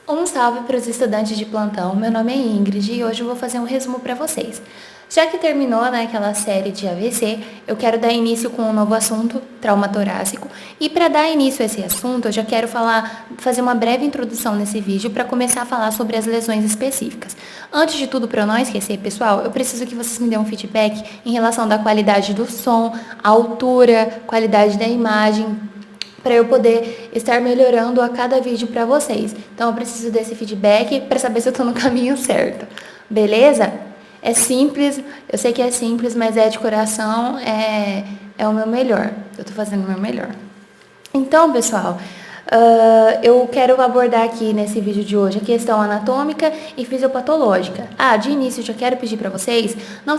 Um salve para os estudantes de plantão, meu nome é Ingrid e hoje eu vou fazer um resumo para vocês. Já que terminou aquela série de AVC, eu quero dar início com um novo assunto, trauma torácico, e para dar início a esse assunto eu já quero fazer uma breve introdução nesse vídeo para começar a falar sobre as lesões específicas. Antes de tudo, para eu não esquecer, pessoal, eu preciso que vocês me dêem um feedback em relação da qualidade do som, a altura, qualidade da imagem, para eu poder estar melhorando a cada vídeo para vocês. Então, eu preciso desse feedback para saber se eu estou no caminho certo. Beleza? É simples, eu sei que é simples, mas é de coração, é o meu melhor. Eu estou fazendo o meu melhor. Então, pessoal, eu quero abordar aqui nesse vídeo de hoje a questão anatômica e fisiopatológica. De início, eu já quero pedir para vocês, não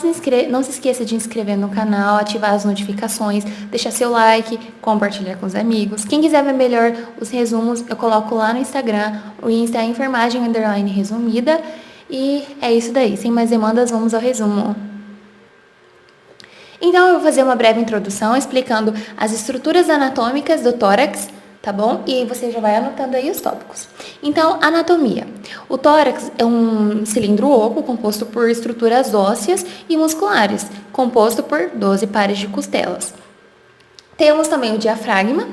se esqueça de inscrever no canal, ativar as notificações, deixar seu like, compartilhar com os amigos. Quem quiser ver melhor os resumos, eu coloco lá no Instagram, o Insta é enfermagem_resumida. E é isso daí, sem mais demandas, vamos ao resumo. Então, eu vou fazer uma breve introdução explicando as estruturas anatômicas do tórax, tá bom? E você já vai anotando aí os tópicos. Então, anatomia. O tórax é um cilindro oco composto por estruturas ósseas e musculares, composto por 12 pares de costelas. Temos também o diafragma,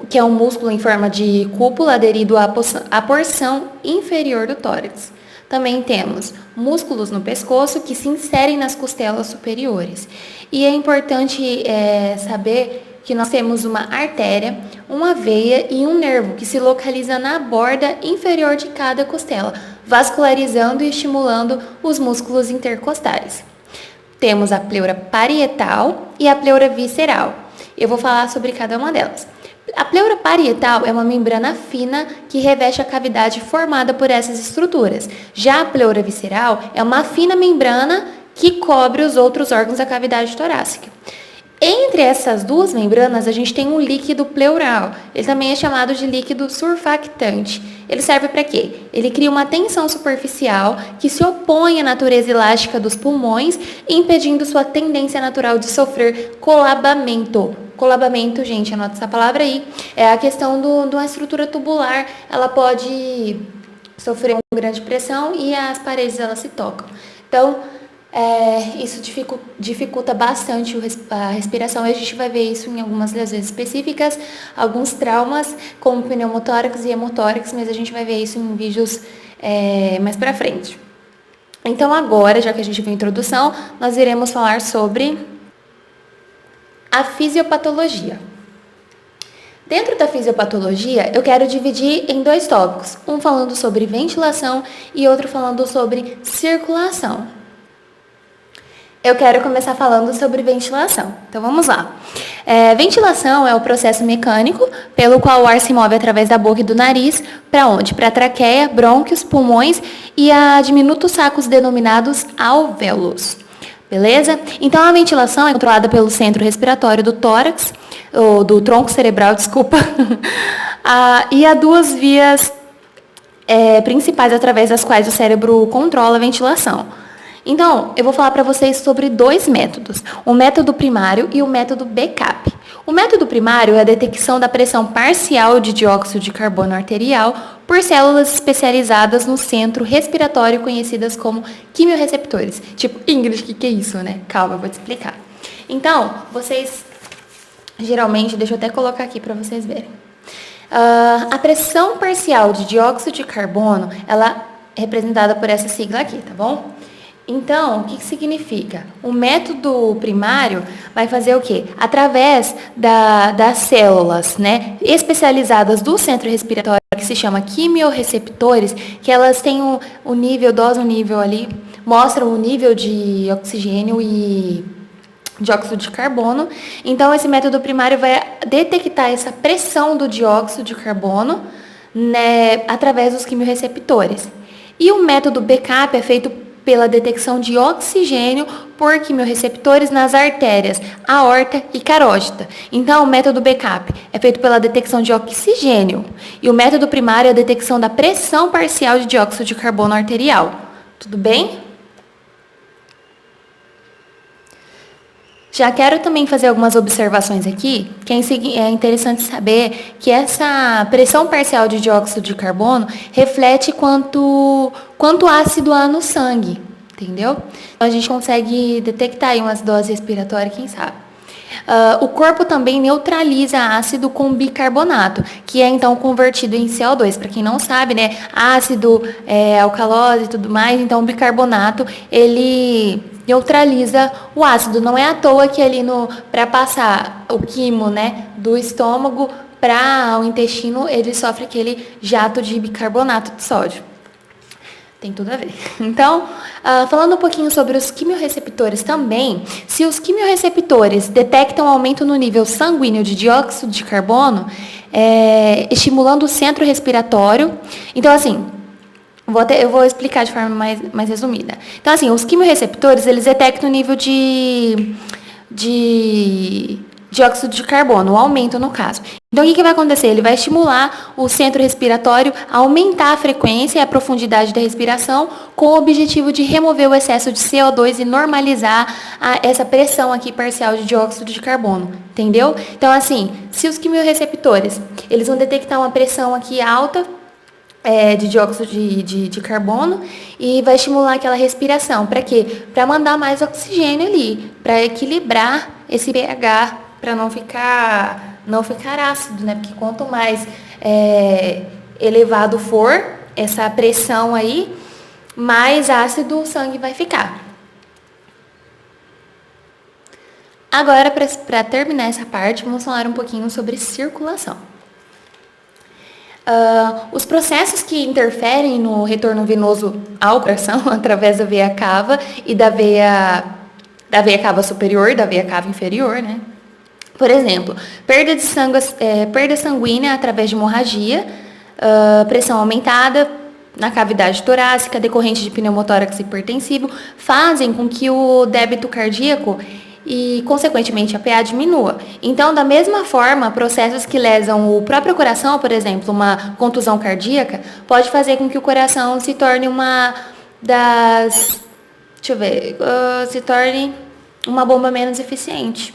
que é um músculo em forma de cúpula aderido à porção inferior do tórax. Também temos músculos no pescoço que se inserem nas costelas superiores. E é importante saber que nós temos uma artéria, uma veia e um nervo que se localiza na borda inferior de cada costela, vascularizando e estimulando os músculos intercostais. Temos a pleura parietal e a pleura visceral. Eu vou falar sobre cada uma delas. A pleura parietal é uma membrana fina que reveste a cavidade formada por essas estruturas. Já a pleura visceral é uma fina membrana que cobre os outros órgãos da cavidade torácica. Entre essas duas membranas, a gente tem um líquido pleural. Ele também é chamado de líquido surfactante. Ele serve para quê? Ele cria uma tensão superficial que se opõe à natureza elástica dos pulmões, impedindo sua tendência natural de sofrer colabamento. Colabamento, gente, anota essa palavra aí. É a questão de uma estrutura tubular. Ela pode sofrer uma grande pressão e as paredes elas se tocam. Então, isso dificulta bastante a respiração. A gente vai ver isso em algumas lesões específicas, alguns traumas, como pneumotórax e hemotórax, mas a gente vai ver isso em vídeos mais pra frente. Então agora, já que a gente viu a introdução, nós iremos falar sobre a fisiopatologia. Dentro da fisiopatologia, eu quero dividir em dois tópicos, um falando sobre ventilação e outro falando sobre circulação. Eu quero começar falando sobre ventilação. Então, vamos lá. Ventilação é o processo mecânico pelo qual o ar se move através da boca e do nariz para onde? Para a traqueia, brônquios, pulmões e a diminutos sacos denominados alvéolos. Beleza? Então, a ventilação é controlada pelo centro respiratório do tórax, ou do tronco cerebral, desculpa, e há duas vias principais através das quais o cérebro controla a ventilação. Então, eu vou falar para vocês sobre dois métodos, o método primário e o método backup. O método primário é a detecção da pressão parcial de dióxido de carbono arterial por células especializadas no centro respiratório conhecidas como quimiorreceptores. Tipo, Ingrid, o que é isso, né? Calma, eu vou te explicar. Então, vocês, geralmente, deixa eu até colocar aqui para vocês verem. A pressão parcial de dióxido de carbono, ela é representada por essa sigla aqui, tá bom? Então, o que significa? O método primário vai fazer o quê? Através das células, né, especializadas do centro respiratório, que se chama quimiorreceptores, que elas têm o nível, dosam o nível ali, mostram o nível de oxigênio e dióxido de carbono. Então, esse método primário vai detectar essa pressão do dióxido de carbono, né, através dos quimiorreceptores. E o método backup é feito pela detecção de oxigênio por quimiorreceptores nas artérias, aorta e carótida. Então, o método backup é feito pela detecção de oxigênio. E o método primário é a detecção da pressão parcial de dióxido de carbono arterial. Tudo bem? Já quero também fazer algumas observações aqui, que é interessante saber que essa pressão parcial de dióxido de carbono reflete quanto ácido há no sangue, entendeu? Então, a gente consegue detectar aí uma acidose respiratória, quem sabe. O corpo também neutraliza ácido com bicarbonato, que é então convertido em CO2. Para quem não sabe, né, ácido, alcalose e tudo mais, então o bicarbonato, ele neutraliza o ácido. Não é à toa que ali para passar o quimo, né, do estômago para o intestino, ele sofre aquele jato de bicarbonato de sódio. Tem tudo a ver. Então, falando um pouquinho sobre os quimiorreceptores também, se os quimiorreceptores detectam aumento no nível sanguíneo de dióxido de carbono, estimulando o centro respiratório. Então, assim, eu vou explicar de forma mais resumida. Então, assim, os quimiorreceptores, eles detectam o nível de dióxido de carbono, o aumento no caso. Então, o que vai acontecer? Ele vai estimular o centro respiratório a aumentar a frequência e a profundidade da respiração com o objetivo de remover o excesso de CO2 e normalizar essa pressão aqui parcial de dióxido de carbono. Entendeu? Então, assim, se os quimiorreceptores, eles vão detectar uma pressão aqui alta, de dióxido de carbono e vai estimular aquela respiração. Para quê? Para mandar mais oxigênio ali, para equilibrar esse pH, para não ficar ácido, né? Porque quanto mais elevado for essa pressão aí, mais ácido o sangue vai ficar. Agora, para terminar essa parte, vamos falar um pouquinho sobre circulação. Os processos que interferem no retorno venoso ao coração através da veia cava e da veia cava superior e da veia cava inferior, né? Por exemplo, perda sanguínea através de hemorragia, pressão aumentada na cavidade torácica decorrente de pneumotórax hipertensivo fazem com que o débito cardíaco e, consequentemente, a PA diminua. Então, da mesma forma, processos que lesam o próprio coração, por exemplo, uma contusão cardíaca, pode fazer com que o coração se torne se torne uma bomba menos eficiente,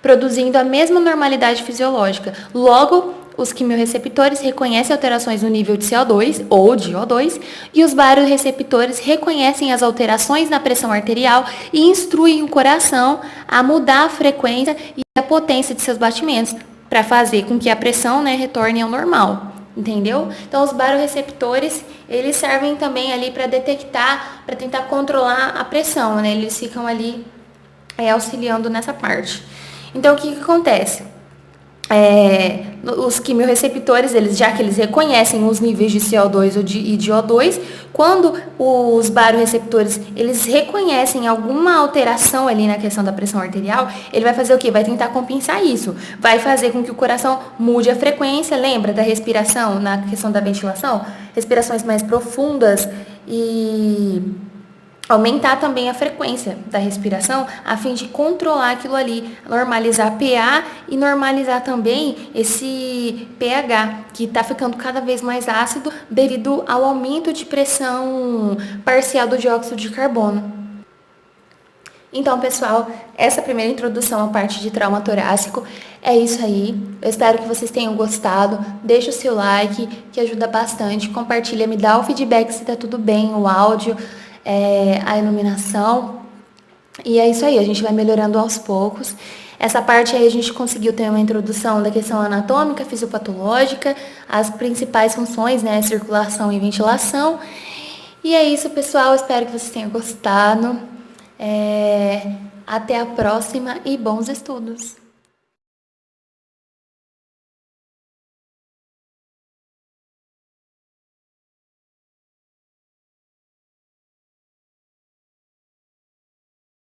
produzindo a mesma normalidade fisiológica. Logo, os quimiorreceptores reconhecem alterações no nível de CO2 ou de O2 e os barorreceptores reconhecem as alterações na pressão arterial e instruem o coração a mudar a frequência e a potência de seus batimentos para fazer com que a pressão, né, retorne ao normal. Entendeu? Então, os barorreceptores, eles servem também ali para detectar, para tentar controlar a pressão, né? Eles ficam ali auxiliando nessa parte. Então, o que acontece? Os quimiorreceptores, já que eles reconhecem os níveis de CO2 e de O2, quando os barorreceptores, eles reconhecem alguma alteração ali na questão da pressão arterial, ele vai fazer o quê? Vai tentar compensar isso. Vai fazer com que o coração mude a frequência, lembra da respiração, na questão da ventilação? Respirações mais profundas e aumentar também a frequência da respiração a fim de controlar aquilo ali, normalizar a PA e normalizar também esse pH, que está ficando cada vez mais ácido devido ao aumento de pressão parcial do dióxido de carbono. Então, pessoal, essa primeira introdução à parte de trauma torácico é isso aí. Eu espero que vocês tenham gostado. Deixa o seu like, que ajuda bastante. Compartilha, me dá o feedback se está tudo bem, o áudio, a iluminação. E é isso aí, a gente vai melhorando aos poucos. Essa parte aí a gente conseguiu ter uma introdução da questão anatômica, fisiopatológica, as principais funções, né, circulação e ventilação. E é isso, pessoal, espero que vocês tenham gostado. Até a próxima e bons estudos!